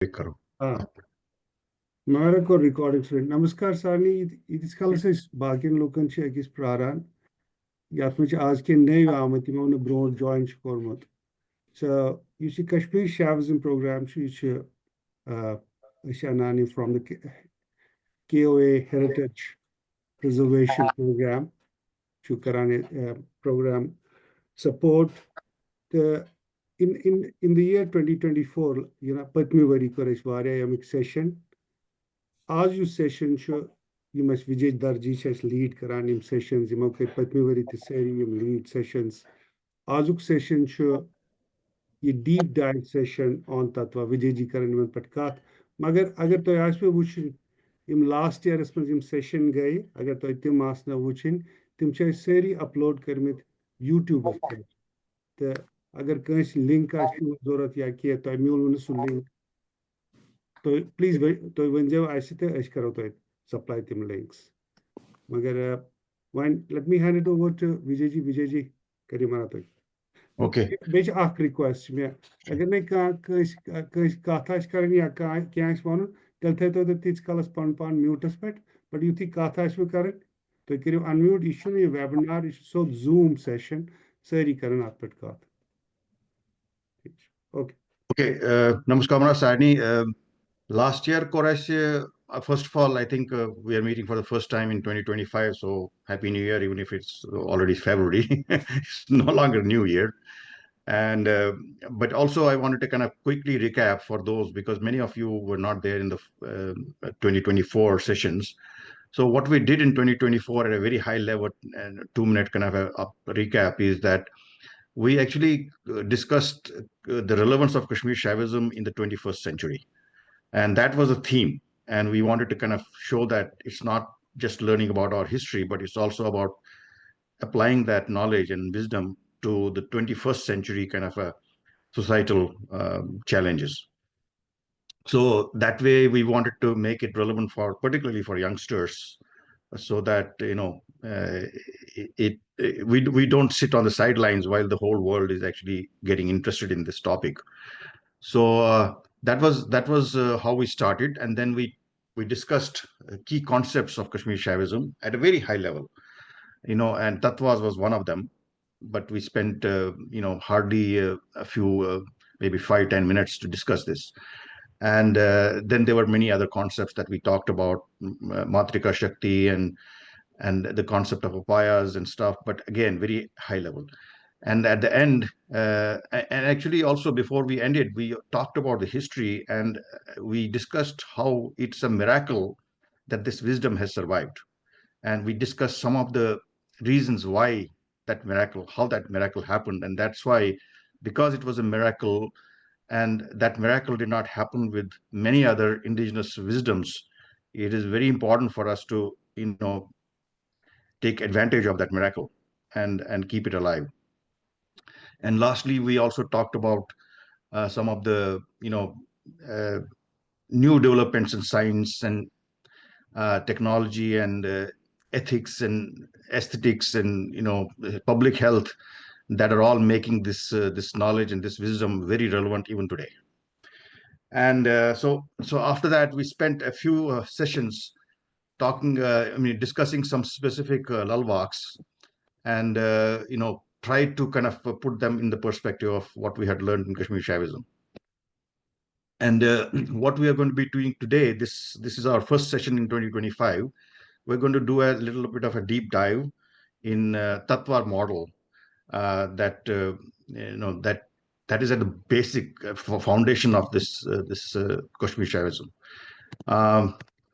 करो हमारा को रिकॉर्डिंग स्टूडेंट नमस्कार सारनी इस काल से बाकी लोगों से एक इस प्रारान याद में आज के नए आमती में उन्हें ब्रोड जॉइन कोरमत so you see Kashmir Shaivism program is from the KOA Heritage Preservation Program to Karane program support the in the year 2024 you know Patmi Vari Koresh Varya session आज यू सेशन विजय दर जी लीड करान यम सेशंस यमो कर पत्मी वरी ते सारी यम लीड सेशंस आजुक सेशन ये डीप डाइव सेशन ऑन तत्वा विजय जी करन यमन पट कत मगर अगर तो आसवे वुचिन यम लास्ट ईयर मज यम सेशन गए अगर तो तिम आसना वुचिन तिम छ सारी अपलोड करमित यूट्यूब पे तो अगर कंस लिंक आसि जरूरत या कि तो मिलु न सु लिंक तो प्लीज तो वंजो आसि तो अस करो तो सप्लाई तिम लिंक्स मगर one let me hand it over to Vijay ji करी मना तो ओके बेच आख रिक्वेस्ट में अगर नहीं कथ आस करन या क्या वन तेल थो तो तीस कलस पन पान म्यूटस पे बट युथी कथ आसो करन तो करो अनम्यूट यह वेबिनार यह सो जूम सेशन सारी करन अत पे कथ ओके ओके नमस्कार Sarni last year Koresh first of all I think we are meeting for the first time in 2025, so happy new year even if it's already February. It's no longer new year. And but also I wanted to kind of quickly recap for those because many of you were not there in the 2024 sessions. So what we did in 2024 at a very high level and 2-minute kind of a recap is that we actually discussed the relevance of Kashmir Shaivism in the 21st century. And that was a theme. And we wanted to kind of show that it's not just learning about our history, but it's also about applying that knowledge and wisdom to the 21st century kind of a societal challenges. So that way we wanted to make it relevant for particularly for youngsters so that we don't sit on the sidelines while the whole world is actually getting interested in this topic. So that was how we started, and then we discussed key concepts of Kashmir Shaivism at a very high level, and Tatvas was one of them. But we spent hardly a few maybe 5-10 minutes to discuss this, and then there were many other concepts that we talked about, Matrika Shakti and the concept of upayas and stuff, but again very high level. And at the end, and actually also before we ended, we talked about the history and we discussed how it's a miracle that this wisdom has survived. And we discussed some of the reasons why how that miracle happened. And that's why, because it was a miracle and that miracle did not happen with many other indigenous wisdoms, it is very important for us to, take advantage of that miracle and keep it alive. And lastly, we also talked about some of the new developments in science and technology and ethics and aesthetics and public health that are all making this knowledge and this wisdom very relevant even today. And so after that, we spent a few sessions talking, discussing some specific lalwaks and tried to kind of put them in the perspective of what we had learned in Kashmir Shaivism. And what we are going to be doing today, this is our first session in 2025. We're going to do a little bit of a deep dive in Tattva model that is at the basic foundation of this Kashmir Shaivism.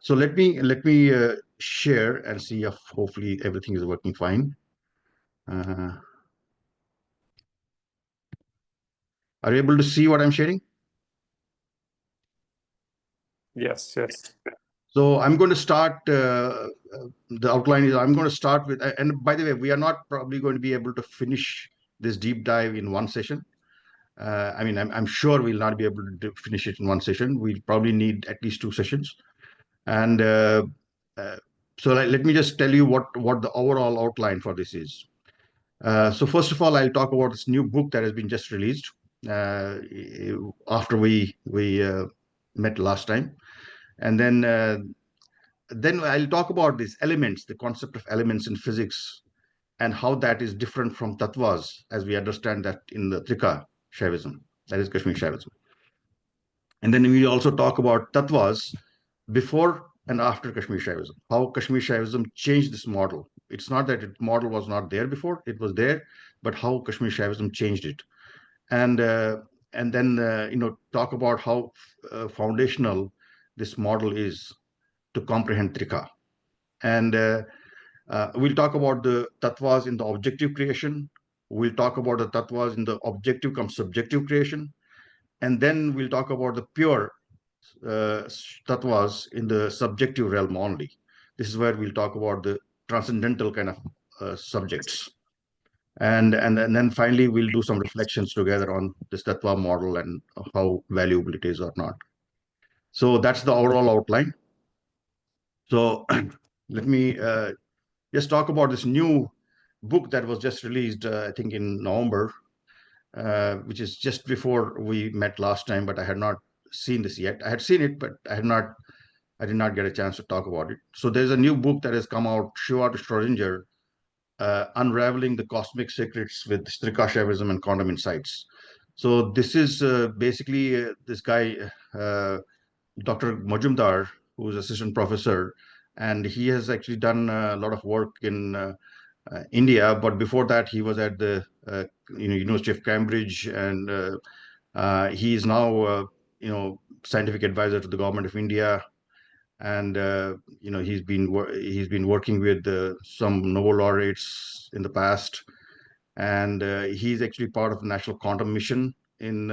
So let me share and see if hopefully everything is working fine. Are you able to see what I'm sharing? Yes. So I'm going to start, the outline is I'm going to start with, and by the way, we are not probably going to be able to finish this deep dive in one session. I'm sure we'll not be able to finish it in one session. We'll probably need at least 2 sessions. And so let me just tell you what the overall outline for this is. So first of all, I'll talk about this new book that has been just released after we met last time. And then I'll talk about these elements, the concept of elements in physics, and how that is different from Tatvas as we understand that in the Trika Shaivism, that is Kashmir Shaivism. And then we also talk about Tatvas before and after Kashmir Shaivism, how Kashmir Shaivism changed this model. It's not that the model was not there before, it was there, but how Kashmir Shaivism changed it. And then talk about how foundational this model is to comprehend Trika. And we'll talk about the tattvas in the objective creation. We'll talk about the tattvas in the objective come subjective creation. And then we'll talk about the pure uh, tattvas in the subjective realm only. This is where we'll talk about the transcendental kind of subjects. And then finally, we'll do some reflections together on this tattva model and how valuable it is or not. So that's the overall outline. So let me just talk about this new book that was just released, I think in November, which is just before we met last time, but I had not seen this yet. I had seen it, but I did not get a chance to talk about it. So there's a new book that has come out, Shiva to Schrodinger, Unraveling the Cosmic Secrets with Strika Shaivism and Quantum Insights. So this is basically this guy, Dr. Majumdar, who is assistant professor, and he has actually done a lot of work in India. But before that, he was at the University of Cambridge, and he is now scientific advisor to the government of India. And he's been working with some Nobel laureates in the past, and he's actually part of the National Quantum Mission in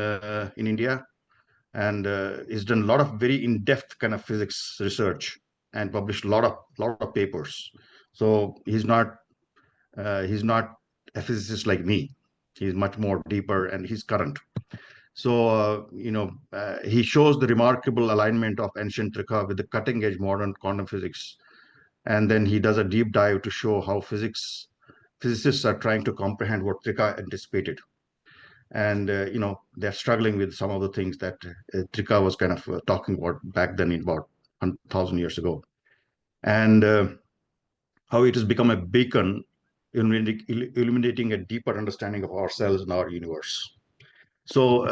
India, and he's done a lot of very in-depth kind of physics research and published a lot of papers. So he's not a physicist like me. He's much more deeper and he's current. So he shows the remarkable alignment of ancient Trika with the cutting edge modern quantum physics, and then he does a deep dive to show how physicists are trying to comprehend what Trika anticipated. And they're struggling with some of the things that Trika was kind of talking about back then, in about 1,000 years ago, and how it has become a beacon illuminating a deeper understanding of ourselves and our universe. So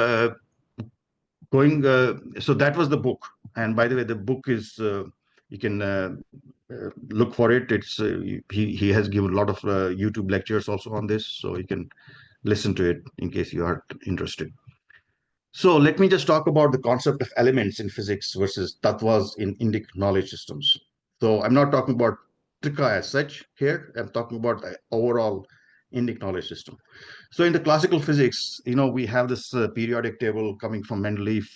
so that was the book. And by the way, the book is you can look for it. It's he has given a lot of YouTube lectures also on this, so you can listen to it in case you are interested. So let me just talk about the concept of elements in physics versus tattvas in Indic knowledge systems. So I'm not talking about Trika as such here. I'm talking about the overall Indic knowledge system. So in the classical physics, we have this periodic table coming from Mendeleev,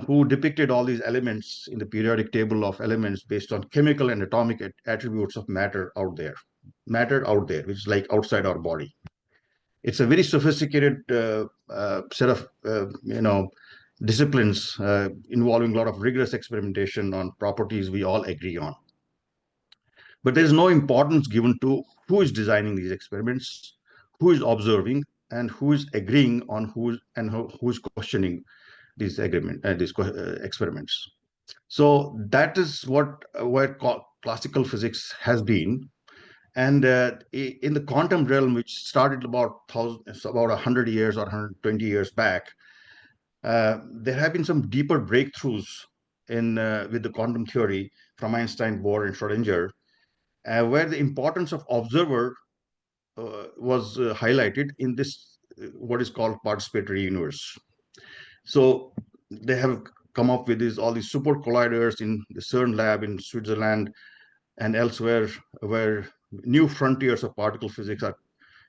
who depicted all these elements in the periodic table of elements based on chemical and atomic attributes of matter out there, which is like outside our body. It's a very sophisticated set of disciplines involving a lot of rigorous experimentation on properties we all agree on. But there is no importance given to who is designing these experiments, who is observing, and who is agreeing on who is questioning these experiments. So that is where classical physics has been. And in the quantum realm, which started about 100 years or 120 years back, there have been some deeper breakthroughs with the quantum theory from Einstein, Bohr, and Schrodinger, where the importance of observer was highlighted in this what is called participatory universe. So they have come up with all these super colliders in the CERN lab in Switzerland and elsewhere, where new frontiers of particle physics are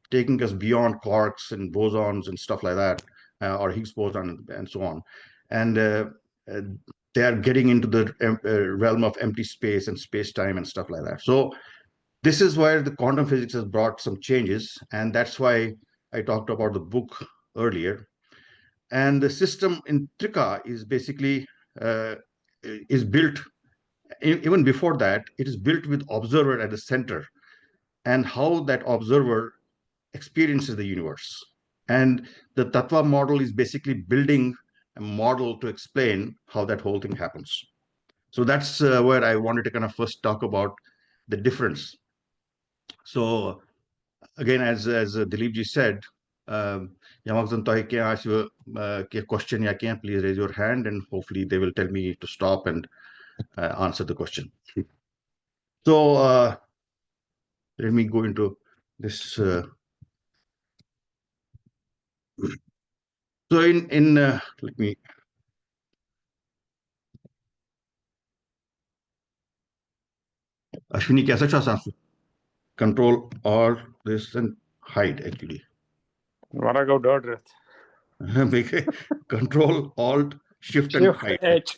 taking us beyond quarks and bosons and stuff like that, or Higgs boson and so on. And uh, they are getting into the realm of empty space and space-time and stuff like that. So this is where the quantum physics has brought some changes, and that's why I talked about the book earlier. And the system in Trika is basically is built, even before that, it is built with observer at the center, and how that observer experiences the universe. And the Tattva model is basically building a model to explain how that whole thing happens. So that's where I wanted to kind of first talk about the difference. So again, as Dilip ji said, Yamagzan Tohi can ask you a question, please raise your hand, and hopefully they will tell me to stop and answer the question. So let me go into this. So let me. Ashwini, कैसा चाह सांस? Control or this and hide actually. Wanna go dot Control, Alt, Shift, and hide. H.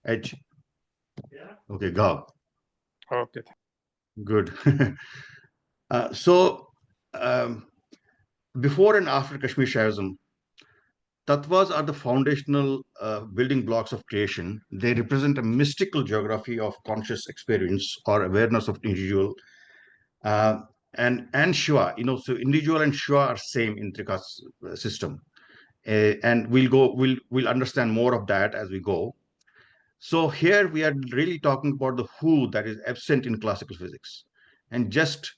H. Okay, go. Okay. Good. So, before and after Kashmir Shaivism, Tatvas are the foundational building blocks of creation. They represent a mystical geography of conscious experience or awareness of individual. And Shiva, so individual and Shiva are same in Trika's system. And we'll understand more of that as we go. So here we are really talking about the who that is absent in classical physics, and just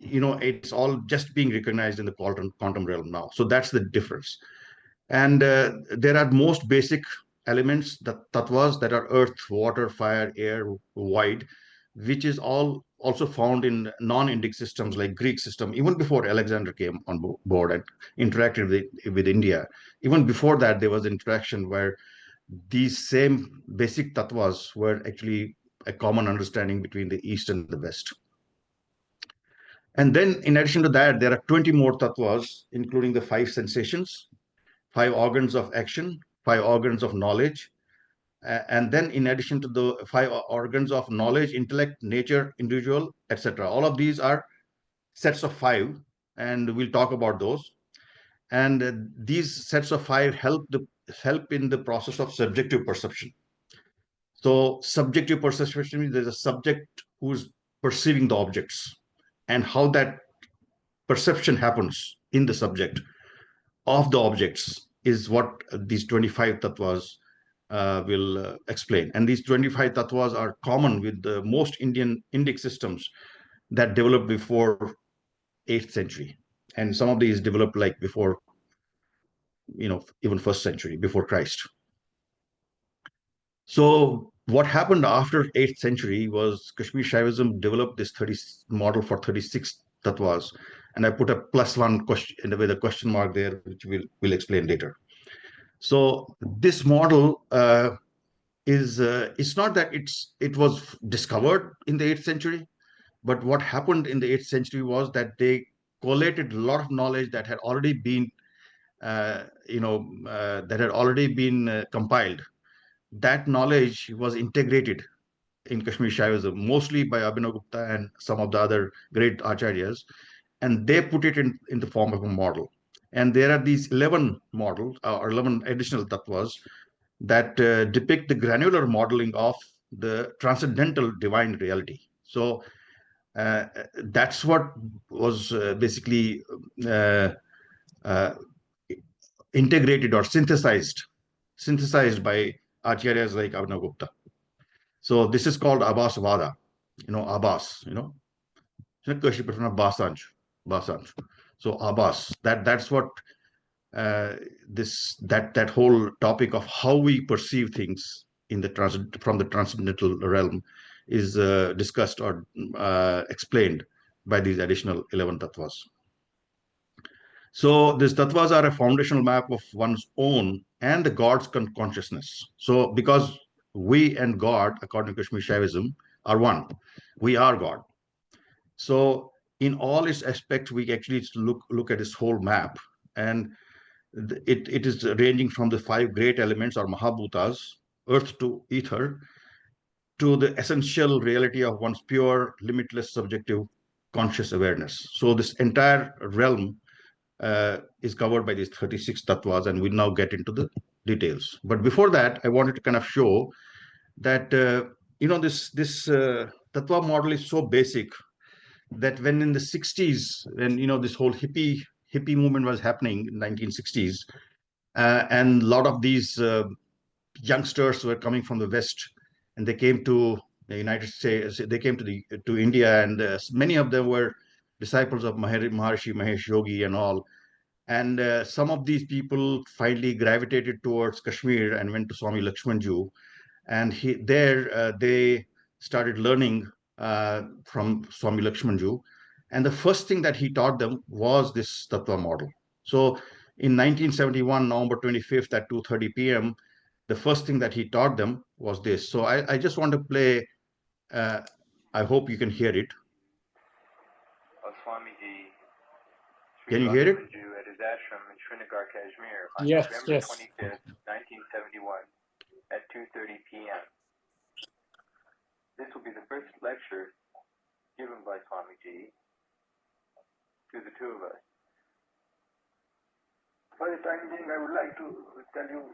it's all just being recognized in the quantum realm now. So that's the difference. And there are most basic elements, the tattvas, that are earth, water, fire, air, void, which is all also found in non-Indic systems like Greek system, even before Alexander came on board and interacted with India. Even before that, there was interaction where these same basic tattvas were actually a common understanding between the East and the West. And then in addition to that, there are 20 more tattvas, including the 5 sensations, 5 organs of action, 5 organs of knowledge. And then in addition to the 5 organs of knowledge, intellect, nature, individual, etc. All of these are sets of 5, and we'll talk about those. And these sets of 5 help in the process of subjective perception. So subjective perception means there's a subject who's perceiving the objects, and how that perception happens in the subject of the objects is what these 25 tattvas will explain. And these 25 tattvas are common with the most Indic systems that developed before 8th century. And some of these developed like before, even 1st century, before Christ. So what happened after 8th century was Kashmir Shaivism developed this model for 36 tattvas. And I put a +1 question with a question mark there, which we'll explain later. So this model it's not that it was discovered in the 8th century, but what happened in the 8th century was that they collated a lot of knowledge that had already been compiled. That knowledge was integrated in Kashmir Shaivism, mostly by Abhinav Gupta and some of the other great acharyas, and they put it in the form of a model. And there are these 11 models or 11 additional tattvas that depict the granular modeling of the transcendental divine reality. So that's what was basically uh, integrated or synthesized by acharyas like Abhinav Gupta. So this is called Abbas Vada, Abbas, Basanj. So Abbas, that's what that whole topic of how we perceive things from the transcendental realm is discussed or explained by these additional 11 tattvas. So these tattvas are a foundational map of one's own and the God's consciousness. So because we and God, according to Kashmir Shaivism, are one. We are God. So in all its aspects, we actually look at this whole map, and it is ranging from the 5 great elements or Mahabhutas, earth to ether, to the essential reality of one's pure, limitless, subjective, conscious awareness. So this entire realm is covered by these 36 tattvas, and we'll now get into the details. But before that, I wanted to kind of show that this tattva model is so basic that when in the 60s, when this whole hippie movement was happening in 1960s, And a lot of these youngsters were coming from the West, and they came to the United States. They came to India, and many of them were disciples of Maharishi Mahesh Yogi and all. And some of these people finally gravitated towards Kashmir and went to Swami Lakshmanju, and they started learning from Swami Lakshmanju. And the first thing that he taught them was this Tattva model. So in 1971, November 25th at 2:30 p.m., the first thing that he taught them was this. So I just want to play, I hope you can hear it. Can you hear it? At his ashram in Srinagar, Kashmir, on Yes, November yes. 25th, 1971, at 2:30 p.m. This will be the first lecture given by Swamiji to the two of us. For the time being, I would like to tell you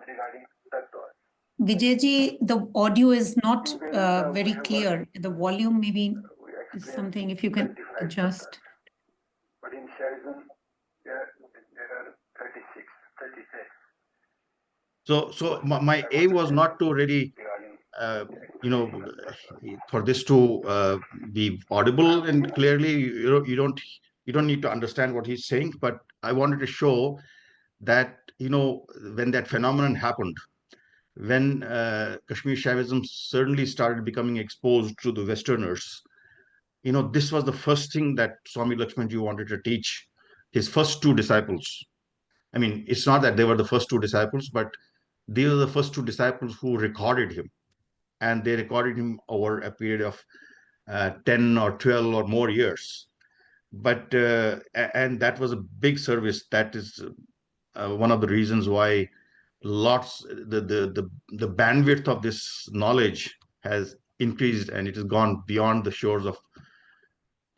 regarding Tatvas. Vijayji, the audio is not very clear. The volume maybe is something, if you can adjust. But in Shaivism, there are 36. So my aim was not to really, for this to be audible and clearly. You don't need to understand what he's saying, but I wanted to show that when that phenomenon happened, when Kashmir Shaivism certainly started becoming exposed to the Westerners, this was the first thing that Swami Lakshmanji wanted to teach his first two disciples. I mean, it's not that they were the first two disciples, but they were the first two disciples who recorded him, and they recorded him over a period of 10 or 12 or more years. But and that was a big service. That is one of the reasons why the bandwidth of this knowledge has increased, and it has gone beyond the shores of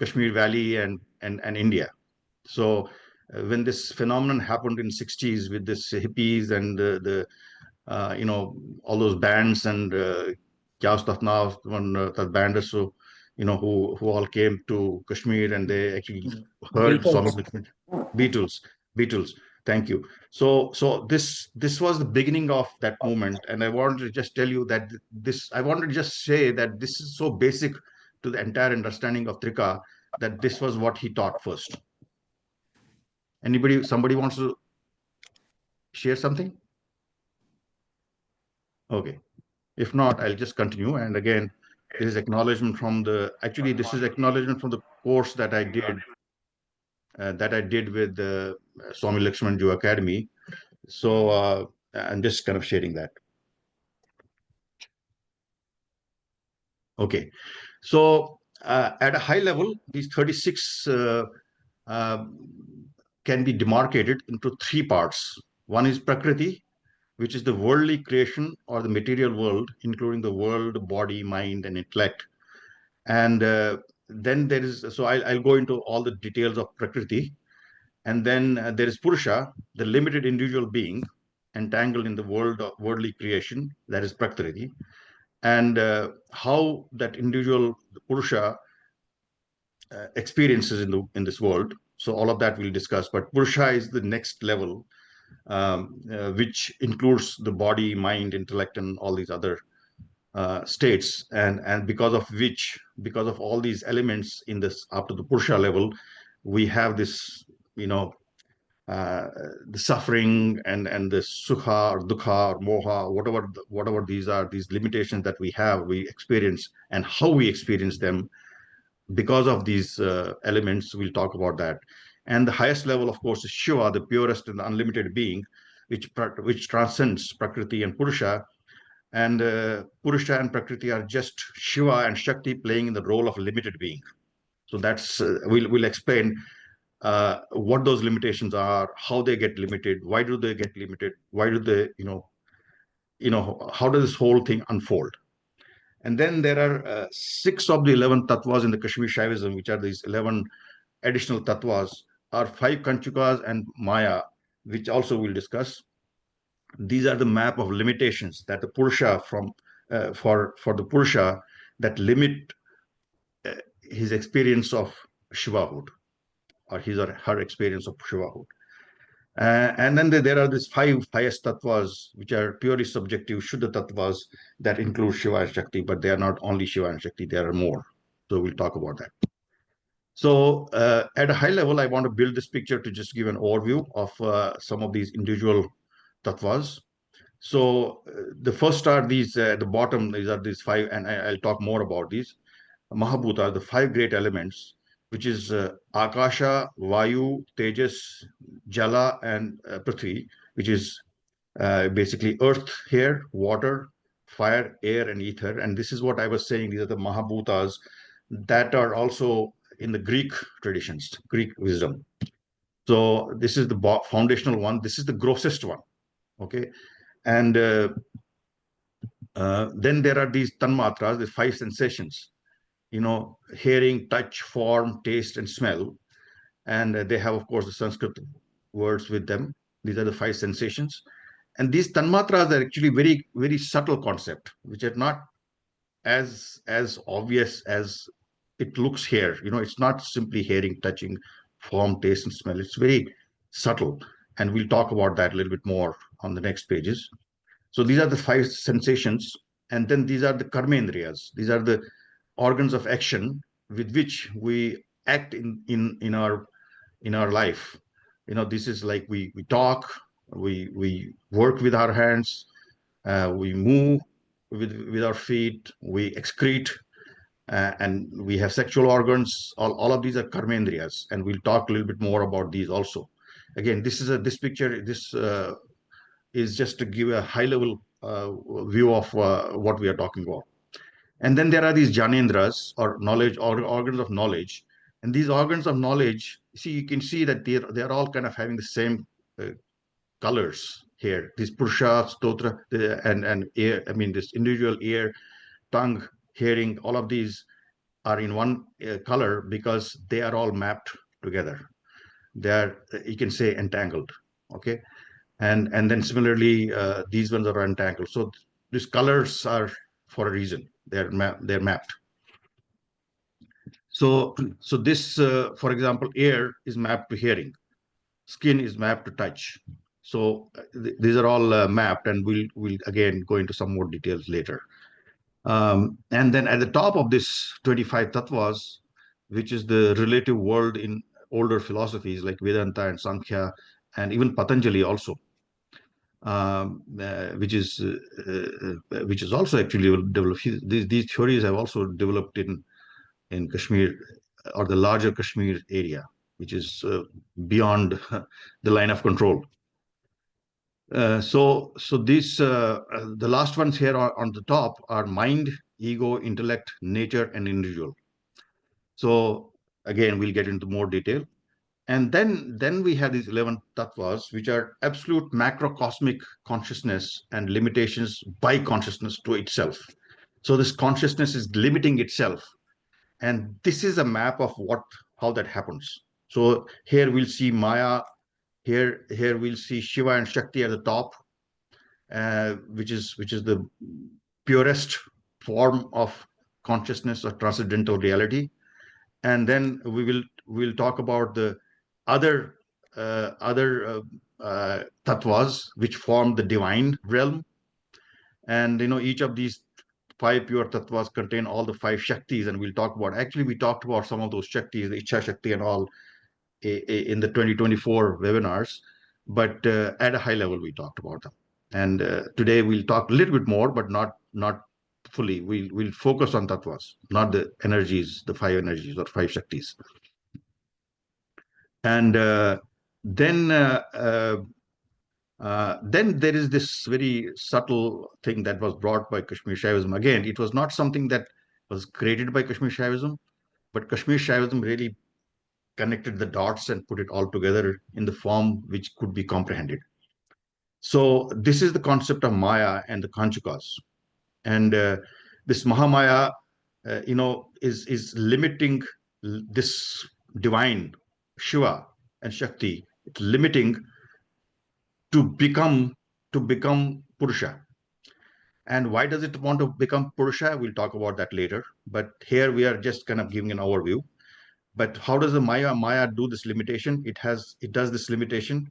Kashmir Valley and India. So when this phenomenon happened in 60s with this hippies and the all those bands and kya stuff now when that banders, so who all came to Kashmir, and they actually heard some of the Beatles. Thank you. So this was the beginning of that movement, and I wanted to just tell you that I wanted to just say that this is so basic to the entire understanding of Trika, that this was what he taught first. Somebody wants to share something? Okay. If not, I'll just continue. And again, this is acknowledgement from this is acknowledgement from the course that I did with the Swami Lakshmanju Academy. So I'm just kind of sharing that. Okay. So at a high level, these 36 can be demarcated into three parts. One is Prakriti, which is the worldly creation or the material world, including the world, body, mind, and intellect. And then there is, so I'll go into all the details of Prakriti. And then there is Purusha, the limited individual being entangled in the world of worldly creation, that is Prakriti. And how that individual Purusha experiences in this world. So all of that we'll discuss. But Purusha is the next level, which includes the body, mind, intellect, and all these other states, and because of all these elements in this up to the Purusha level, we have this, the suffering and the sukha or dukha or moha, whatever these are, these limitations that we experience, and how we experience them because of these elements. We'll talk about that. And the highest level, of course, is Shiva, the purest and the unlimited being, which transcends Prakriti and Purusha. And Purusha and Prakriti are just Shiva and Shakti playing in the role of a limited being. So that's we'll explain what those limitations are, how they get limited, why do they get limited, why do they, how does this whole thing unfold? And then there are 6 of the 11 tattvas in the Kashmir Shaivism, which are these 11 additional tattvas, are 5 Kanchukas and Maya, which also we'll discuss. These are the map of limitations that the Purusha for the Purusha that limit his experience of Shivahood, or his or her experience of Shivahood. And then there are these five highest tattvas, which are purely subjective, Shuddha tattvas, that include Shiva and Shakti, but they are not only Shiva and Shakti, there are more. So we'll talk about that. So at a high level, I want to build this picture to just give an overview of some of these individual tattvas. So the first are these, at the bottom, these are these five, and I'll talk more about these. Mahabhuta, the five great elements, which is Akasha, Vayu, Tejas, Jala, and Prithvi, which is basically earth here, water, fire, air, and ether. And this is what I was saying, these are the Mahabhutas that are also in the Greek traditions, Greek wisdom. So this is the foundational one. This is the grossest one. Okay. And then there are these tanmatras, the five sensations, hearing, touch, form, taste, and smell. And they have, of course, the Sanskrit words with them. These are the five sensations. And these tanmatras are actually very, very subtle concept, which are not as obvious as it looks here. It's not simply hearing, touching, form, taste, and smell. It's very subtle. And we'll talk about that a little bit more on the next pages. So these are the five sensations. And then these are the karmendriyas. These are the organs of action with which we act in our life. This is like we talk, we work with our hands, we move with our feet, we excrete, and we have sexual organs. All of these are karmendriyas, and we'll talk a little bit more about these also. Again, this picture, this is just to give a high level view of what we are talking about. And then there are these janendras, or knowledge, or organs of knowledge. And these organs of knowledge, you can see that they're all kind of having the same colors here. These purusha, stotra, and ear, this individual ear, tongue, hearing, all of these are in one color because they are all mapped together. They are, you can say, entangled. Okay. And then similarly, these ones are entangled. So these colors are for a reason. They're mapped. So this, for example, ear is mapped to hearing, skin is mapped to touch. So these are all mapped, and we'll again go into some more details later. And then at the top of this 25 tattvas, which is the relative world in older philosophies like Vedanta and Sankhya, and even Patanjali also, which is also actually developed. These theories have also developed in Kashmir, or the larger Kashmir area, which is beyond the line of control. So these the last ones here on the top are mind, ego, intellect, nature, and individual. So again, we'll get into more detail. And then we have these 11 tattvas, which are absolute macrocosmic consciousness and limitations by consciousness to itself. So this consciousness is limiting itself. And this is a map of how that happens. So here we'll see Maya, here we'll see Shiva and Shakti at the top, which is the purest form of consciousness or transcendental reality. And then we'll talk about the other tattvas which form the divine realm. And each of these five pure tattvas contain all the five shaktis, and we'll talk about, actually we talked about some of those shaktis, the Ichha Shakti and all, in the 2024 webinars, but at a high level we talked about them. And today we'll talk a little bit more, but not fully. We'll focus on tattvas, not the energies, the five energies or five shaktis. And then there is this very subtle thing that was brought by Kashmir Shaivism. Again, it was not something that was created by Kashmir Shaivism, but Kashmir Shaivism really connected the dots and put it all together in the form which could be comprehended. So this is the concept of Maya and the Kanchukas. And this Mahamaya, is limiting this divine Shiva and Shakti. It's limiting to become Purusha. And why does it want to become Purusha? We'll talk about that later. But here we are just kind of giving an overview. But how does the Maya do this limitation? It does this limitation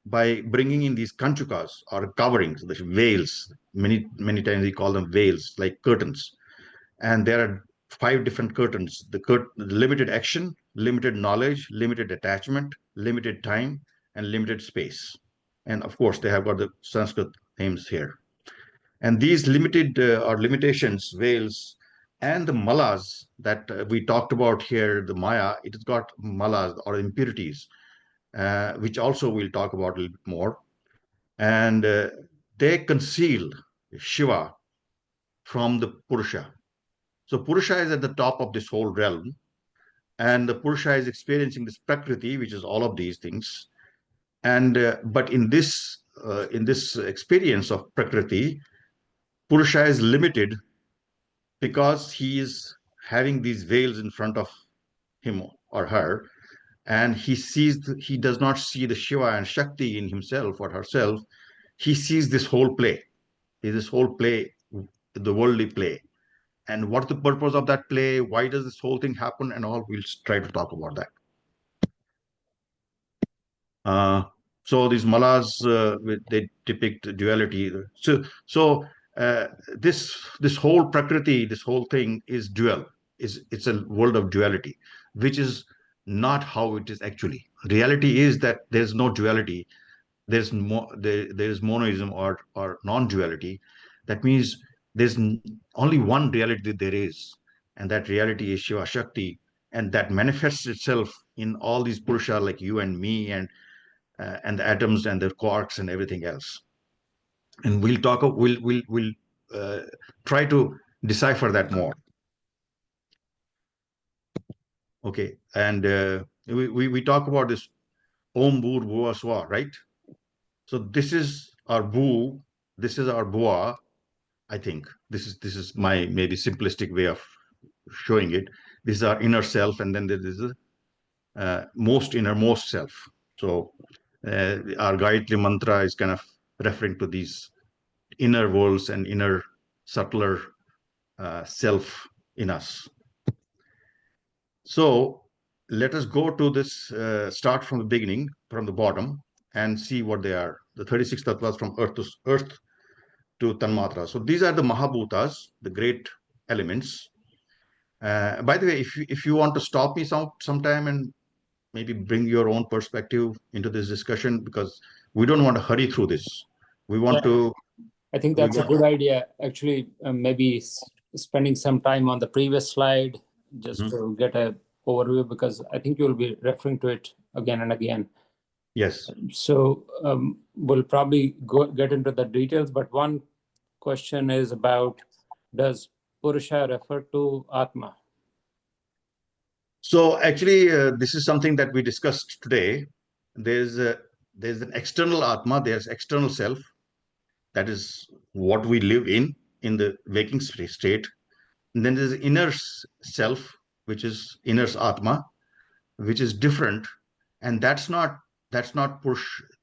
by bringing in these kanchukas or coverings, the veils. Many times we call them veils, like curtains. And there are 5 different curtains: the limited action, limited knowledge, limited attachment, limited time, and limited space. And of course, they have got the Sanskrit names here. And these limited or limitations, veils, and the malas that we talked about here, the Maya, it has got malas or impurities, which also we'll talk about a little bit more. And they conceal Shiva from the Purusha. So Purusha is at the top of this whole realm, and the Purusha is experiencing this Prakriti, which is all of these things. And but in this experience of Prakriti, Purusha is limited because he is having these veils in front of him or her, and he does not see the Shiva and Shakti in himself or herself. He sees this whole play, the worldly play. And what's the purpose of that play? Why does this whole thing happen? And all, we'll try to talk about that. So these malas, they depict duality. This whole Prakriti, this whole thing is dual. It's a world of duality, which is not how it is actually. Reality is that there's no duality. There's monoism or non-duality. That means there's only one reality that there is, and that reality is Shiva Shakti, and that manifests itself in all these Purusha, like you and me, and the atoms and their quarks and everything else. And we'll try to decipher that more. Okay, and we talk about this Om Bhur Bhuva Swa, right? So this is our Bhu, this is our Bhuva. I think this is my maybe simplistic way of showing it. This is our inner self, and then there is the innermost self. So our Gayatri mantra is kind of referring to these inner worlds and inner subtler self in us. So let us go to this, start from the beginning, from the bottom, and see what they are. The 36 tattvas from earth to Tanmatra. So these are the Mahabhutas, the great elements. By the way, if you want to stop me sometime and maybe bring your own perspective into this discussion, because we don't want to hurry through this. We want to. I think that's a good idea. Actually, maybe spending some time on the previous slide just to get an overview, because I think you'll be referring to it again and again. Yes. So we'll probably get into the details, but one question is about, does Purusha refer to Atma? So actually, this is something that we discussed today. There's an external Atma, there's external self. That is what we live in the waking state. And then there's the inner self, which is inner Atma, which is different. And that's not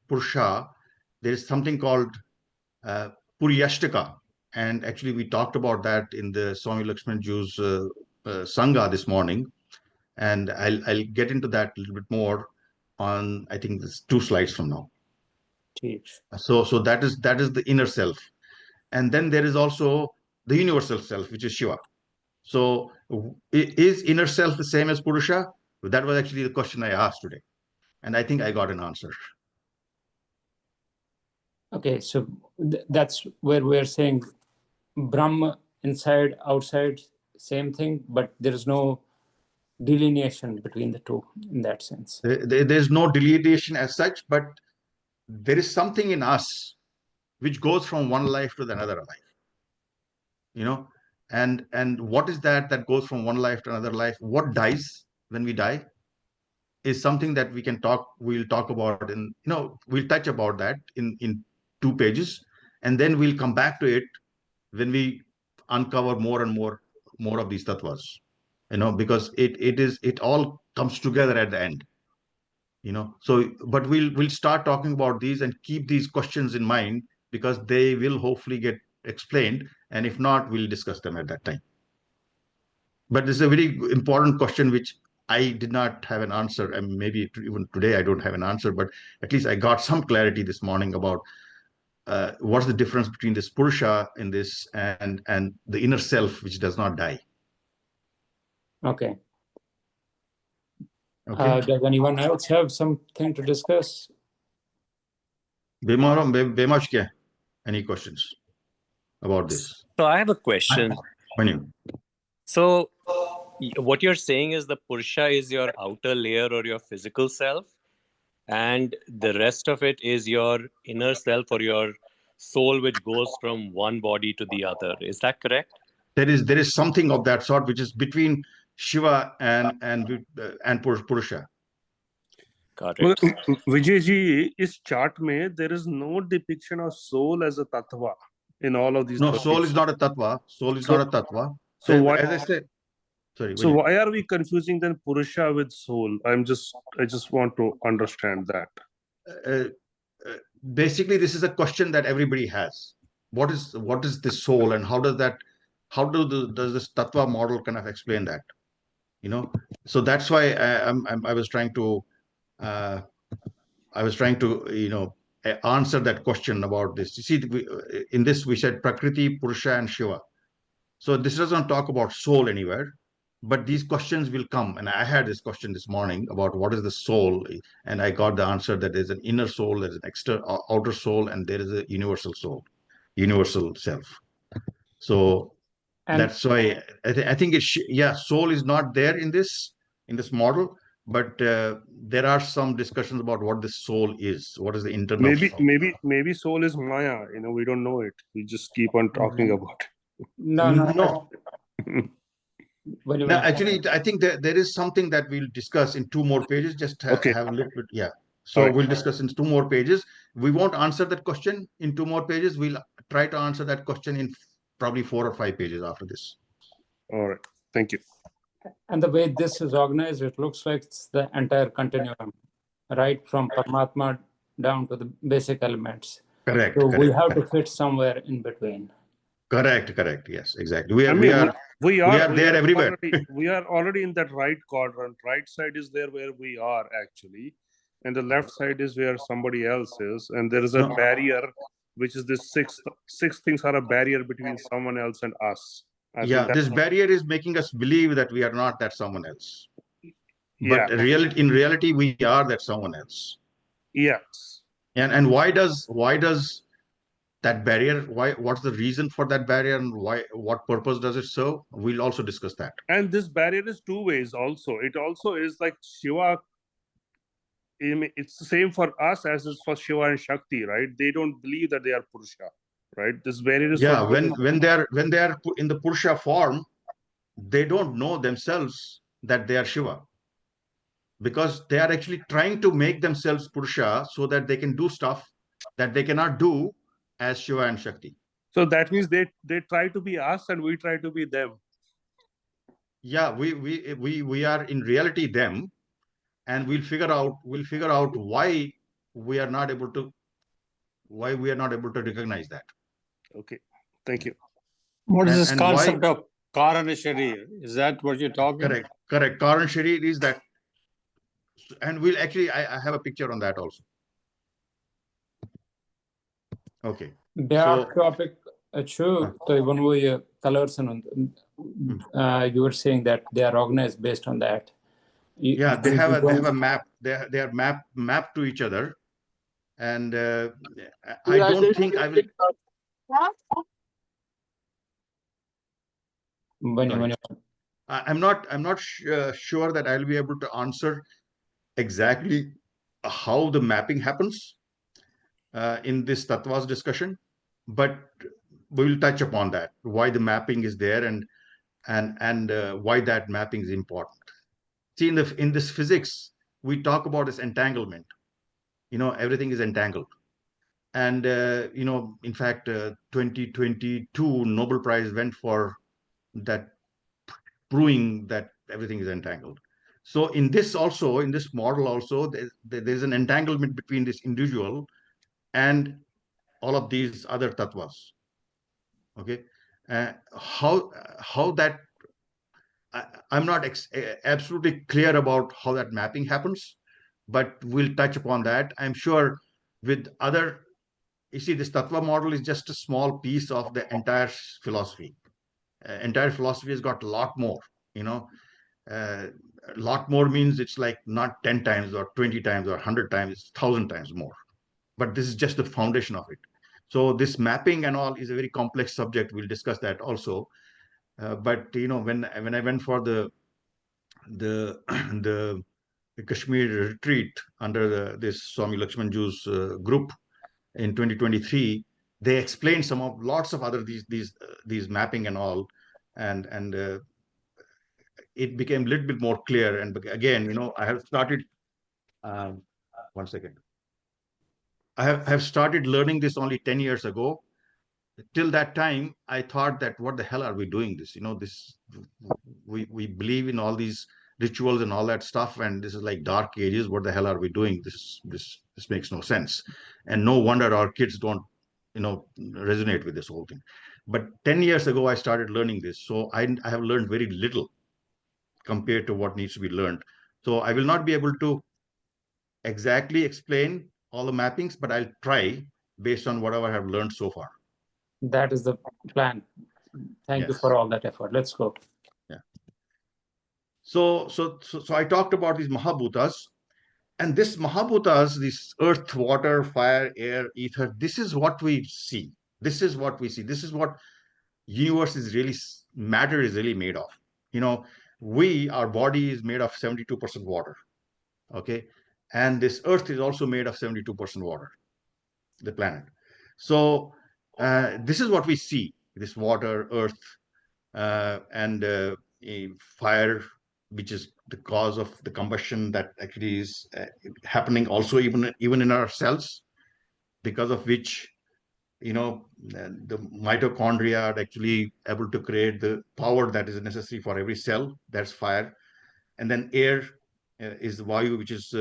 Purusha. There is something called Puryashtika. And actually, we talked about that in the Swami Lakshman Ju's Sangha this morning. And I'll get into that a little bit more on, I think, this 2 slides from now. So that is the inner self. And then there is also the universal self, which is Shiva. So is inner self the same as Purusha? That was actually the question I asked today. And I think I got an answer. Okay, so that's where we're saying Brahma, inside, outside, same thing, but there is no delineation between the two in that sense. There's no delineation as such, but there is something in us which goes from one life to another life. And what is that goes from one life to another life? What dies when we die is something that we'll talk about we'll touch about that in 2 pages, and then we'll come back to it when we uncover more and more of these tattvas, because it all comes together at the end. So but we'll start talking about these and keep these questions in mind, because they will hopefully get explained, and if not, we'll discuss them at that time. But this is a very important question which I did not have an answer, and maybe even today I don't have an answer, but at least I got some clarity this morning about what's the difference between this Purusha in this and the inner self, which does not die. Okay. Okay. Does anyone else have something to discuss? Bemashke, any questions about this? So I have a question. So what you're saying is the Purusha is your outer layer or your physical self, and the rest of it is your inner self or your soul, which goes from one body to the other. Is that correct? There is something of that sort, which is between Shiva and Purusha. Got it. Vijay ji, is chart mein there is no depiction of soul as a tattva in all of these. No, soul is not a tattva. Soul is not a tattva. So why, as I said, sorry. So why are we confusing then Purusha with soul? I just want to understand that. Basically, this is a question that everybody has. What is the soul, and how does this tattva model kind of explain that? You know, so that's why I was trying to answer that question about this. You see, in this we said Prakriti, Purusha, and Shiva. So this doesn't talk about soul anywhere, but these questions will come. And I had this question this morning about what is the soul, and I got the answer that there's an inner soul, there's an outer soul, and there is a universal soul, universal self. So that's why I think soul is not there in this model, but there are some discussions about what the soul is. What is the internal soul? Maybe soul is Maya. You know, we don't know it. We just keep on talking about it. No. No, actually, I think there is something that we'll discuss in 2 more pages. Just have a little bit, yeah. So we'll discuss in 2 more pages. We won't answer that question in 2 more pages. We'll try to answer that question in probably 4 or 5 pages after this. All right. Thank you. And the way this is organized, it looks like it's the entire continuum, right from Paramatma down to the basic elements. Correct. So we have to fit somewhere in between. Correct. Yes, exactly. We are there everywhere. We are already in that right quadrant. Right side is there where we are actually, and the left side is where somebody else is, and there is a barrier, which is this six things are a barrier between someone else and us. This barrier is making us believe that we are not that someone else. But in reality, we are that someone else. Yes. And why does that barrier, what's the reason for that barrier, and what purpose does it serve? We'll also discuss that. And this barrier is 2 ways also. It also is like Shiva. It's the same for us as is for Shiva and Shakti, right? They don't believe that they are Purusha, right? This barrier is when they are in the Purusha form, they don't know themselves that they are Shiva, because they are actually trying to make themselves Purusha so that they can do stuff that they cannot do as Shiva and Shakti. So that means they try to be us and we try to be them. Yeah, we are in reality them, and we'll figure out why we are not able to recognize that. Okay, thank you. What is this concept of Karan Sharir? Is that what you're talking? Correct. Karan Sharir is that, and we'll actually I have a picture on that also. Okay. Topic, so even with colors and you were saying that they are organized based on that. They have a map. They are mapped to each other, and I don't think I will. I'm not sure that I'll be able to answer exactly how the mapping happens in this Tatvas discussion, but we will touch upon that, why the mapping is there, and why that mapping is important. See, in this physics, we talk about this entanglement. Everything is entangled. And, in fact, 2022 Nobel Prize went for that, proving that everything is entangled. So in this model also, there's an entanglement between this individual and all of these other tattvas. Okay. How that I'm not absolutely clear about how that mapping happens, but we'll touch upon that. I'm sure with other, you see, this Tattva model is just a small piece of the entire philosophy. Entire philosophy has got a lot more, you know. A lot more means it's like not 10 times or 20 times or 100 times, it's 1,000 times more. But this is just the foundation of it. So this mapping and all is a very complex subject. We'll discuss that also. But you know, when I went for the the Kashmir retreat under this Swami Lakshmanju's group in 2023, they explained lots of other these mapping and all, and it became a little bit more clear. And again, you know, I have started. One second. I have started learning this only 10 years ago. Till that time, I thought that what the hell are we doing this? You know, this we believe in all these rituals and all that stuff, and this is like dark ages. What the hell are we doing? This makes no sense, and no wonder our kids don't, you know, resonate with this whole thing. But 10 years ago, I started learning this, so I have learned very little compared to what needs to be learned. So I will not be able to exactly explain all the mappings, but I'll try based on whatever I have learned so far. That is the plan. Thank you for all that effort. Let's go. Yeah. So I talked about these Mahabhutas, and this Mahabhutas, this earth, water, fire, air, ether, this is what we see. This is what we see. This is what universe is really, matter is really made of. You know, our body is made of 72% water. Okay. And this earth is also made of 72% water, the planet. So this is what we see, this water, earth, and fire, which is the cause of the combustion that actually is happening also even in our cells, because of which, you know, the mitochondria are actually able to create the power that is necessary for every cell. That's fire. And then air is the Vayu, which is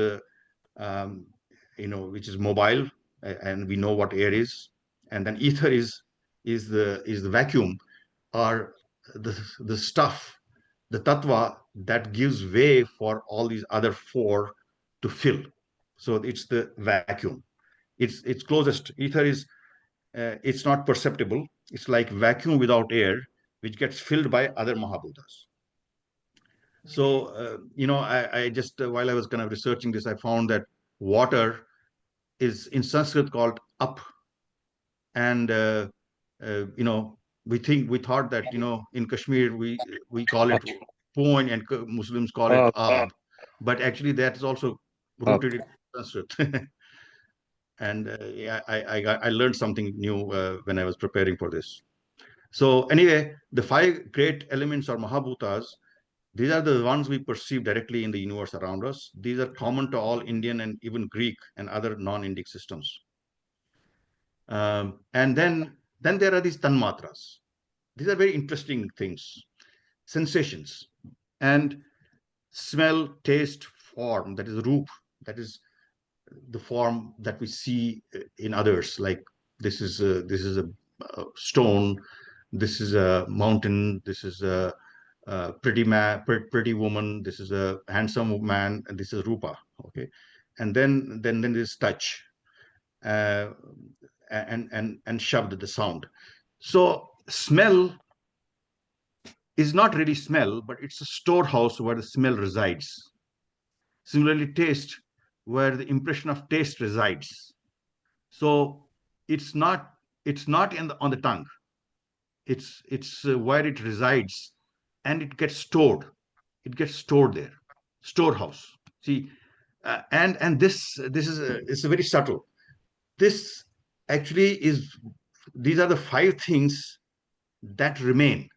you know, which is mobile, and we know what air is. And then ether is the vacuum, or the stuff, the tattva that gives way for all these other four to fill. So it's the vacuum. It's closest. Ether is it's not perceptible. It's like vacuum without air, which gets filled by other Mahabhutas. So you know, I just while I was kind of researching this, I found that water is in Sanskrit called up, and you know, we thought that, you know, in Kashmir we call it point, and Muslims call it ab, but actually that is also rooted in Sanskrit. And yeah, I learned something new when I was preparing for this. So anyway, the 5 great elements or Mahabhutas, these are the ones we perceive directly in the universe around us. These are common to all Indian and even Greek and other non-Indic systems. And then there are these tanmatras. These are very interesting things. Sensations and smell, taste, form, that is roop, that is the form that we see in others. Like this is a stone, this is a mountain, this is a pretty woman, this is a handsome man, and this is rupa. Okay, and then there's touch, and shabd, the sound. So smell is not really smell, but it's a storehouse where the smell resides. Similarly, taste, where the impression of taste resides. So it's not on the tongue. It's where it resides, and it gets stored. It gets stored there, storehouse. See, and this is it's very subtle. This actually is, these are the 5 things that remain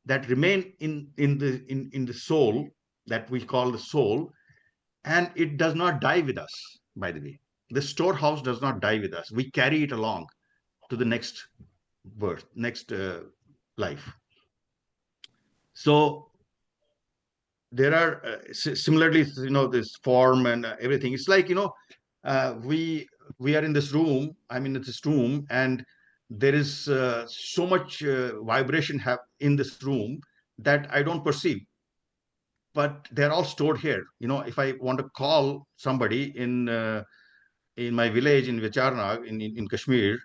in the soul, that we call the soul, and it does not die with us. By the way, the storehouse does not die with us. We carry it along to the next birth, next life. So there are similarly, you know, this form and everything. It's like, you know, we are in this room. I'm in this room, and there is so much vibration in this room that I don't perceive. but they're all stored here. If I want to call somebody in my village in Vicharnag in Kashmir,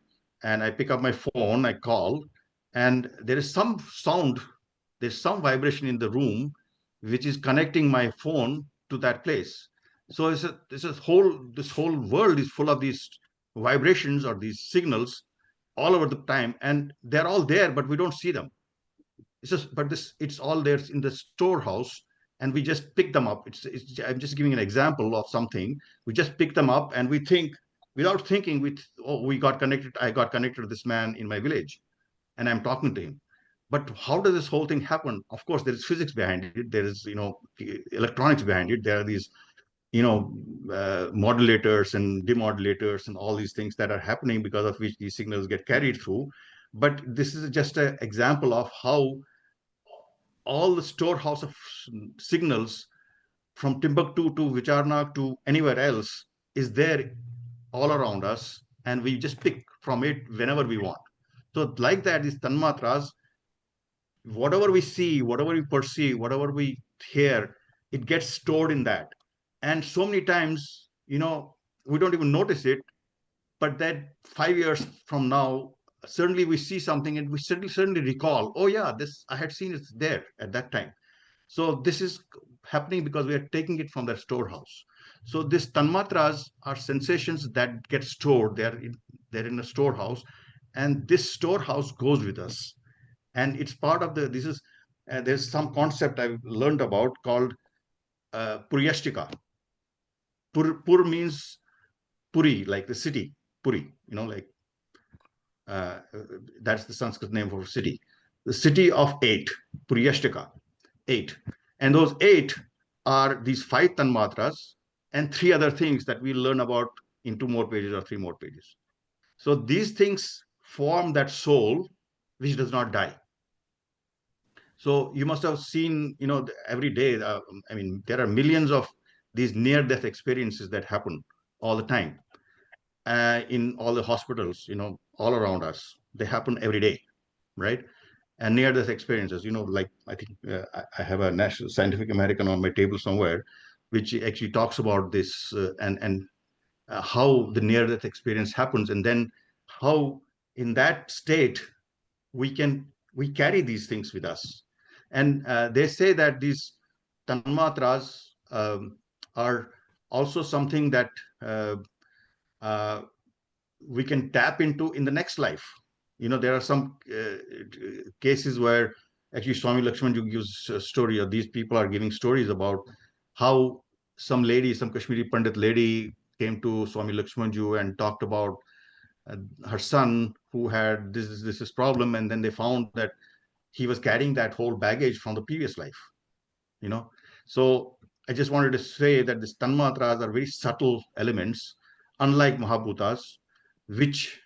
and I pick up my phone, I call, and there is some sound, there's some vibration in the room, which is connecting my phone to that place. So this whole world is full of these vibrations or these signals all over the time, and they're all there, but we don't see them. It's all there in the storehouse, and we just pick them up. I'm just giving an example of something. We just pick them up, and we think, without thinking, we got connected. I got connected to this man in my village, and I'm talking to him. But how does this whole thing happen? Of course, there is physics behind it. There is, electronics behind it. There are these, modulators and demodulators and all these things that are happening, because of which these signals get carried through. But this is just an example of how all the storehouse of signals from Timbuktu to Vicharnag to anywhere else is there all around us, and we just pick from it whenever we want. So like that, these tanmatras, whatever we see, whatever we perceive, whatever we hear, it gets stored in that. And so many times, we don't even notice it, but that 5 years from now, certainly we see something and we certainly recall, oh yeah, this I had seen it there at that time. So this is happening because we are taking it from that storehouse. So these tanmatras are sensations that get stored. They're in a storehouse, and this storehouse goes with us. And it's part of there's some concept I've learned about called Puryashtika. Pur means Puri, like the city, Puri, that's the Sanskrit name for city. The city of 8, Puryashtika, 8. And those 8 are these 5 tanmatras and 3 other things that we'll learn about in 2 more pages or 3 more pages. So these things form that soul which does not die. So you must have seen, every day, there are millions of these near-death experiences that happen all the time in all the hospitals, all around us. They happen every day, right? And near-death experiences, like I think I have a National Scientific American on my table somewhere, which actually talks about this and how the near-death experience happens, and then how in that state we carry these things with us. And they say that these tanmatras are also something that we can tap into in the next life. There are some cases where actually Swami Lakshmanju gives a story, or these people are giving stories about how some Kashmiri Pandit lady came to Swami Lakshmanju and talked about her son who had this problem, and then they found that he was carrying that whole baggage from the previous life. So I just wanted to say that these tanmatras are very subtle elements, unlike Mahabhutas, which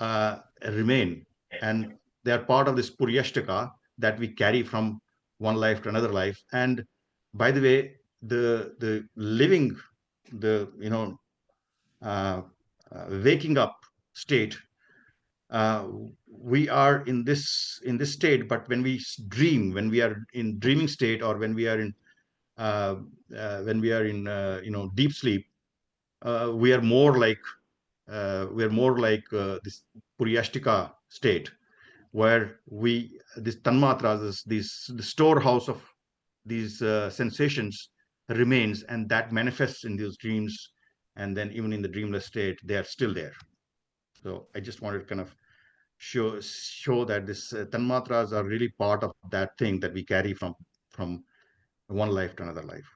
remain, and they are part of this Puryashtika that we carry from one life to another life. And by the way, the living, waking up state, we are in this state, but when we dream, when we are in dreaming state, or when we are in deep sleep, we are more like this Puryashtika state, where this tanmatras, the storehouse of these sensations remains, and that manifests in those dreams, and then even in the dreamless state, they are still there. So I just wanted to kind of show that this tanmatras are really part of that thing that we carry from one life to another life.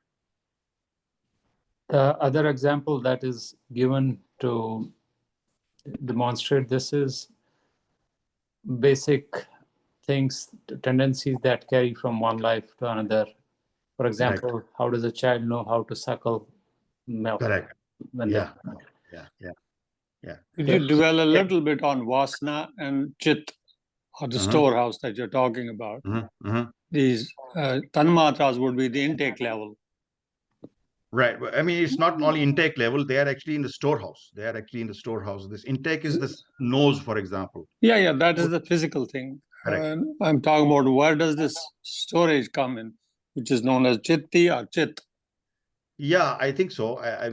The other example that is given to demonstrate this is basic things, tendencies that carry from one life to another. For example, correct. How does a child know how to suckle milk? Correct. Yeah. Could you dwell a little bit on vasana and chit, or the storehouse that you're talking about? These tanmatras would be the intake level. Right. I mean, it's not only intake level, they are actually in the storehouse. This intake is the nose, for example. Yeah, that is the physical thing. I'm talking about where does this storage come in? which is known as Chitti or Chit. Yeah, I think so. I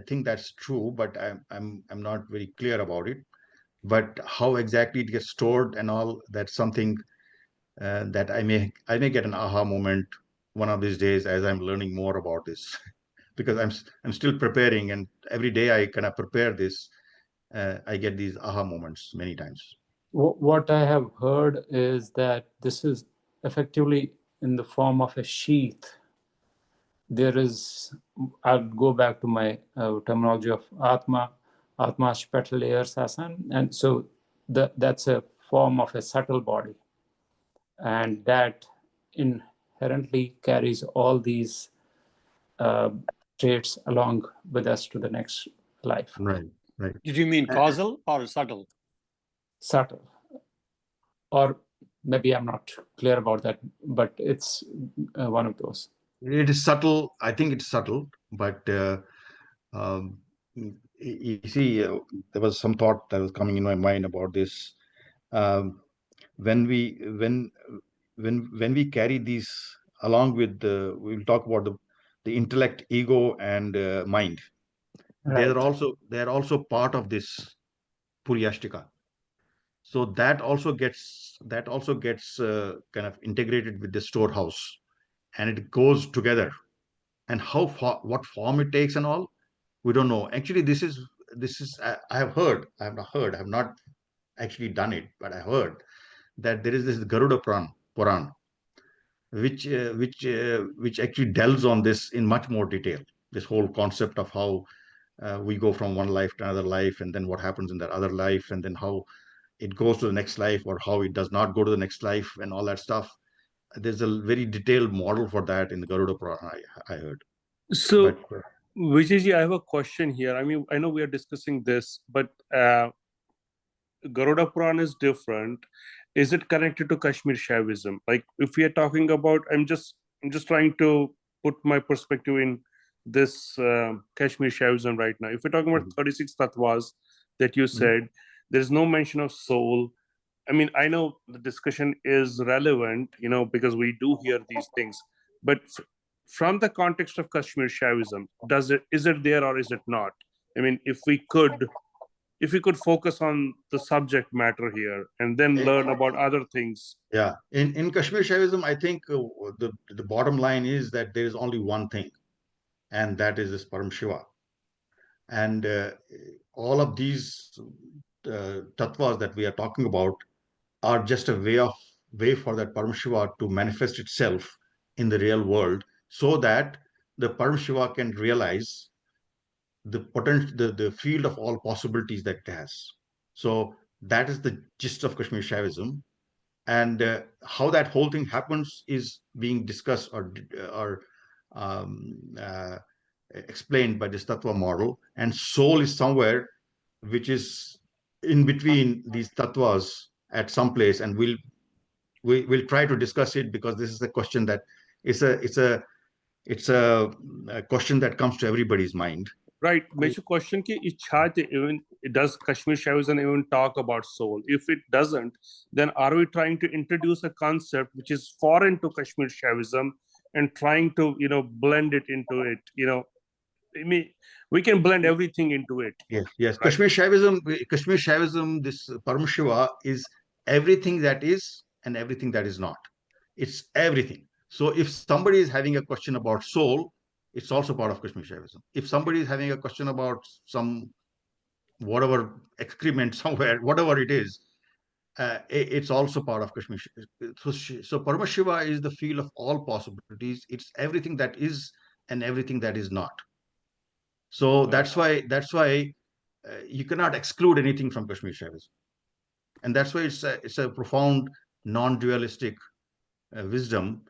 think that's true, but I'm not very clear about it. But how exactly it gets stored and all, that's something that I may get an aha moment one of these days as I'm learning more about this, because I'm still preparing, and every day I kind of prepare this. I get these aha moments many times. What I have heard is that this is effectively in the form of a sheath. There is, I'll go back to my terminology of Atma, Atma Shpetalayar Sasan. And so that's a form of a subtle body. And that inherently carries all these traits along with us to the next life. Right. Did you mean causal or subtle? Subtle. Or maybe I'm not clear about that, but it's one of those. It is subtle. I think it's subtle, but you see, there was some thought that was coming in my mind about this. When we carry these along with we'll talk about the intellect, ego, and mind. Right. They are also part of this Puryashtika. So that also gets kind of integrated with the storehouse, and it goes together. And what form it takes and all, we don't know. Actually, this is I have heard. I have not actually done it, but I heard that there is this Garuda Puran, which actually delves on this in much more detail. This whole concept of how we go from one life to another life, and then what happens in that other life, and then how it goes to the next life, or how it does not go to the next life, and all that stuff. There's a very detailed model for that in the Garuda Puran, I heard. So, Vijayji, I have a question here. I mean, I know we are discussing this, but Garuda Puran is different. Is it connected to Kashmir Shaivism? Like, if we are talking about, I'm just trying to put my perspective in this Kashmir Shaivism right now. If we're talking about 36 Tatvas that you said, there's no mention of soul. I mean, I know the discussion is relevant, because we do hear these things, but from the context of Kashmir Shaivism, is it there or is it not? I mean, if we could focus on the subject matter here and then learn about other things. Yeah, in Kashmir Shaivism, I think the bottom line is that there is only one thing, and that is this Param Shiva. And all of these tattvas that we are talking about are just a way for that Param Shiva to manifest itself in the real world, so that the Param Shiva can realize the potential, the field of all possibilities that it has. So that is the gist of Kashmir Shaivism. And how that whole thing happens is being discussed or explained by this tattva model. And soul is somewhere which is in between these tattvas at some place, and we'll try to discuss it, because this is a question that it's a question that comes to everybody's mind. Right. Major question ki even does Kashmir Shaivism even talk about soul? If it doesn't, then are we trying to introduce a concept which is foreign to Kashmir Shaivism and trying to blend it into it? I mean, we can blend everything into it. Yes. Right? Kashmir Shaivism, this Param Shiva is everything that is and everything that is not. It's everything. So if somebody is having a question about soul, it's also part of Kashmir Shaivism. If somebody is having a question about some whatever excrement somewhere, whatever it is, it's also part of Kashmir. So Parama Shiva is the field of all possibilities. It's everything that is and everything that is not. So that's why you cannot exclude anything from Kashmir Shaivism, and that's why it's a profound non-dualistic wisdom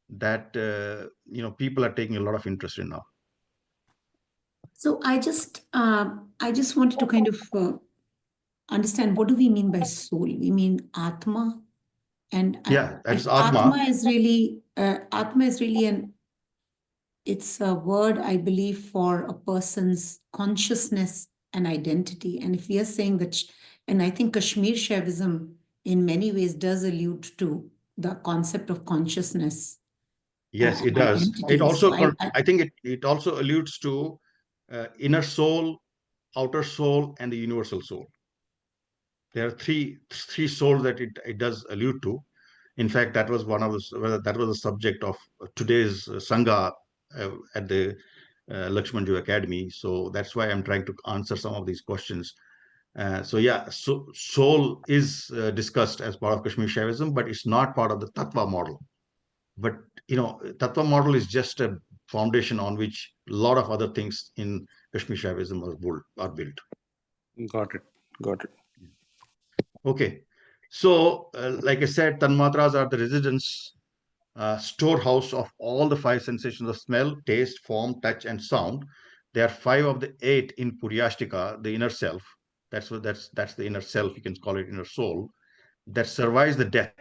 that people are taking a lot of interest in now. So I just wanted to kind of understand, what do we mean by soul? We mean Atma, and that's Atma. Atma is really it's a word, I believe, for a person's consciousness and identity. And if we are saying that, and I think Kashmir Shaivism in many ways does allude to the concept of consciousness. Yes, it does. It also, I think it also alludes to inner soul, outer soul, and the universal soul. There are three souls that it does allude to. In fact, that was the subject of today's Sangha at the Lakshmanju Academy. So that's why I'm trying to answer some of these questions. So yeah, so soul is discussed as part of Kashmir Shaivism, but it's not part of the Tattva model. But Tattva model is just a foundation on which a lot of other things in Kashmir Shaivism are built. Got it. Okay, so like I said, Tanmatras are the residence storehouse of all the 5 sensations of smell, taste, form, touch, and sound. There are 5 of the 8 in Puryashtika, the inner self. That's the inner self. You can call it inner soul that survives the death,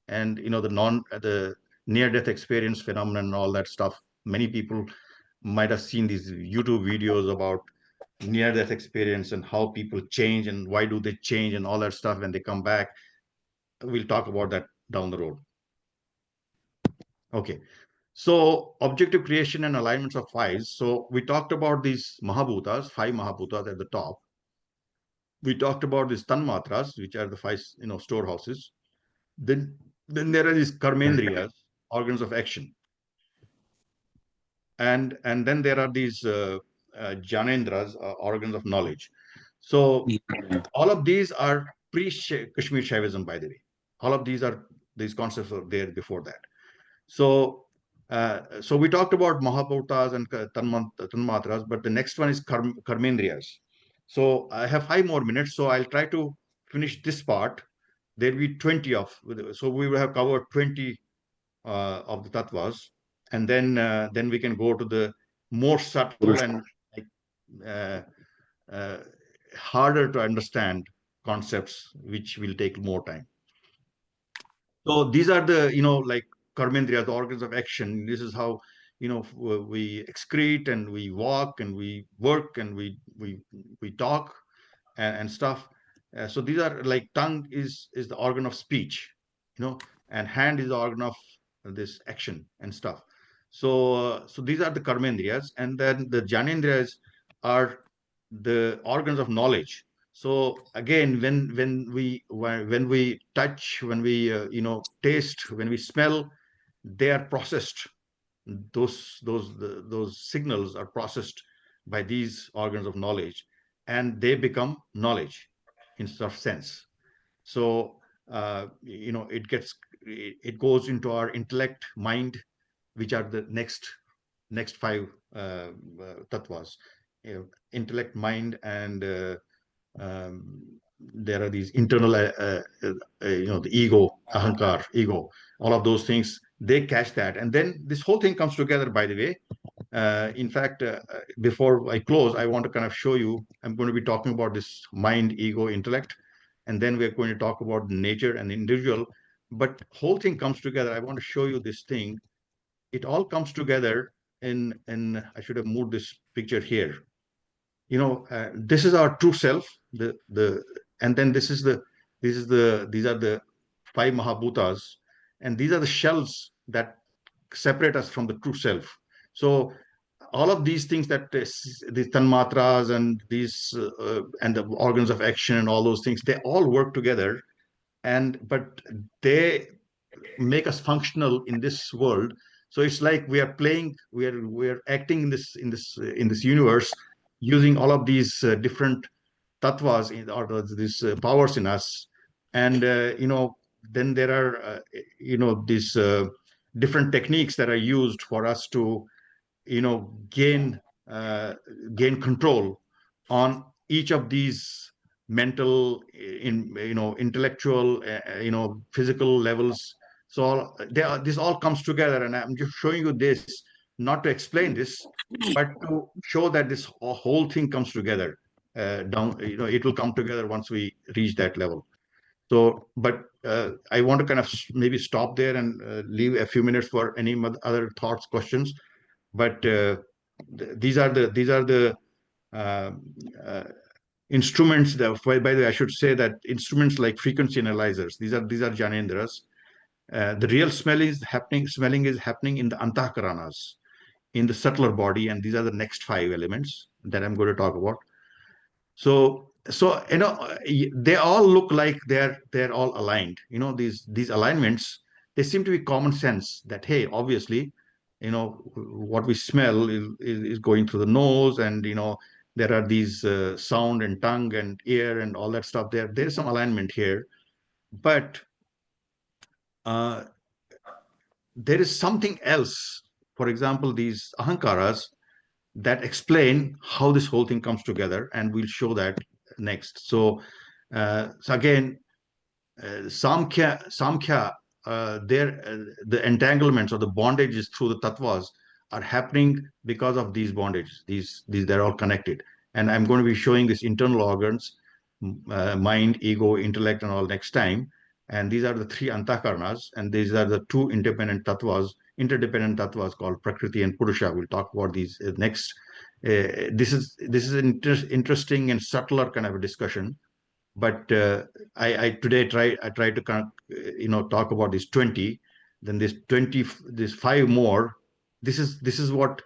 and the near-death experience phenomenon and all that stuff. Many people might have seen these YouTube videos about near-death experience and how people change and why do they change and all that stuff when they come back. We'll talk about that down the road. Okay. So objective creation and alignments of 5. So we talked about these Mahabhutas, 5 Mahabhutas at the top. We talked about these Tanmatras, which are the 5 storehouses. Then there are these Karmendriyas, organs of action. And then there are these Janendras, organs of knowledge. So all of these are pre-Kashmir Shaivism, by the way. All of these concepts are there before that. So we talked about Mahabhutas and Tanmatras, but the next one is Karmendriyas. So I have 5 more minutes, so I'll try to finish this part. There'll be 20 so we will have covered 20 of the Tattvas, and then we can go to the more subtle and harder to understand concepts, which will take more time. So these are the like Karmendriya, the organs of action. This is how we excrete and we walk and we work and we talk and stuff. So these are like tongue is the organ of speech, and hand is the organ of this action and stuff. So these are the Karmendriyas, and then the Janendriyas are the organs of knowledge. So again, when we touch, when we taste, when we smell, they are processed. Those signals are processed by these organs of knowledge, and they become knowledge in sort of sense. So it goes into our intellect, mind, which are the next 5 tattvas. Intellect, mind, and there are these internal, the ego, ahankar, ego, all of those things, they catch that. And then this whole thing comes together, by the way. In fact, before I close, I want to kind of show you, I'm going to be talking about this mind, ego, intellect, and then we're going to talk about nature and individual. But whole thing comes together. I want to show you this thing. It all comes together in I should have moved this picture here. This is our true self, and then these are the 5 Mahabhutas, and these are the shells that separate us from the true self. So all of these things that these Tanmatras and these and the organs of action and all those things, they all work together, but they make us functional in this world. So it's like we are playing, we are acting in this universe using all of these different tattvas or these powers in us, and then there are these different techniques that are used for us to gain control on each of these mental, intellectual, physical levels. So this all comes together, and I'm just showing you this not to explain this, but to show that this whole thing comes together. It will come together once we reach that level. So, but I want to kind of maybe stop there and leave a few minutes for any other thoughts, questions. But these are the instruments. By the way, I should say that instruments like frequency analyzers. These are Janendras, the real smelling is happening in the antahkaranas, in the subtler body, and these are the next 5 elements that I'm going to talk about. So they all look like they're all aligned. These alignments, they seem to be common sense that, hey, obviously, what we smell is going through the nose, and there are these sound and tongue and ear and all that stuff. There's some alignment here, but there is something else. For example, these ahankaras that explain how this whole thing comes together, and we'll show that next. So again, Samkhya, the entanglements or the bondages through the tattvas are happening because of these bondages. These they're all connected, and I'm going to be showing these internal organs, mind, ego, intellect, and all next time. And these are the 3 antakarnas, and these are the 2 interdependent tattvas called Prakriti and Purusha. We'll talk about these next. This is an interesting and subtler kind of a discussion, but I today try to kind of talk about these 20, then this 5 more. This is what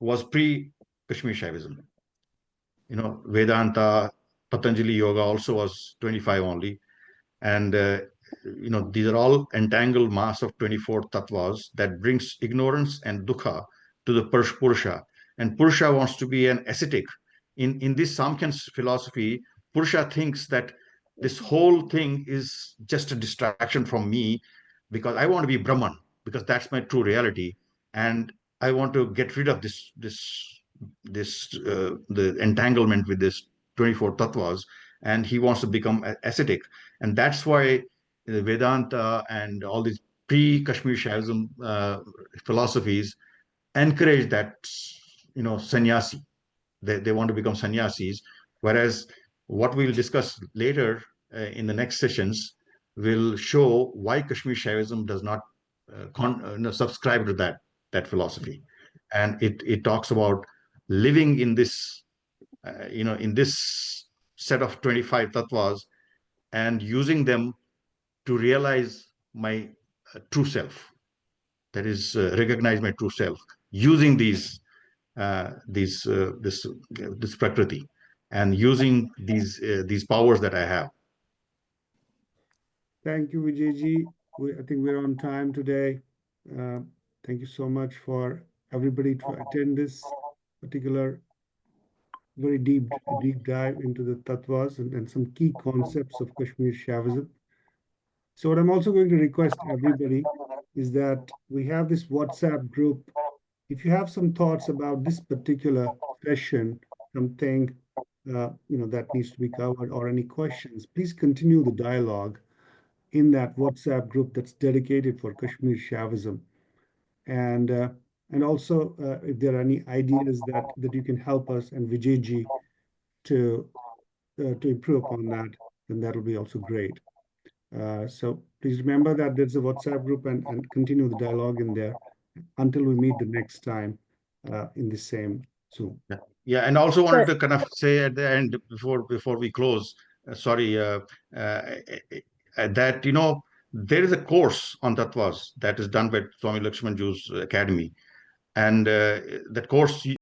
was pre Kashmir Shaivism. Vedanta, Patanjali Yoga also was 25 only. And, these are all entangled mass of 24 tattvas that brings ignorance and dukkha to the Purusha. And Purusha wants to be an ascetic. In this Samkhyan philosophy, Purusha thinks that this whole thing is just a distraction from me, because I want to be Brahman, because that's my true reality. And I want to get rid of the entanglement with this 24 tattvas, and he wants to become ascetic. And that's why Vedanta and all these pre-Kashmir Shaivism philosophies encourage that, sannyasi. They want to become sannyasis. Whereas what we'll discuss later in the next sessions will show why Kashmir Shaivism does not subscribe to that philosophy. And it talks about living in this, in this set of 25 tattvas, and using them to realize my true self. That is, recognize my true self using this prakriti, and using these powers that I have. Thank you, Vijayji. I think we're on time today. Thank you so much for everybody to attend this particular very deep dive into the tattvas and some key concepts of Kashmir Shaivism. So what I'm also going to request everybody is that we have this WhatsApp group. If you have some thoughts about this particular session, something that needs to be covered, or any questions, please continue the dialogue in that WhatsApp group that's dedicated for Kashmir Shaivism. And also, if there are any ideas that you can help us and Vijayji to improve upon that, then that'll be also great. So please remember that there's a WhatsApp group, and continue the dialogue in there until we meet the next time in the same Zoom. Yeah, and also wanted to kind of say at the end, before we close, that there is a course on tattvas that is done by Swami Lakshmanju's academy, and that course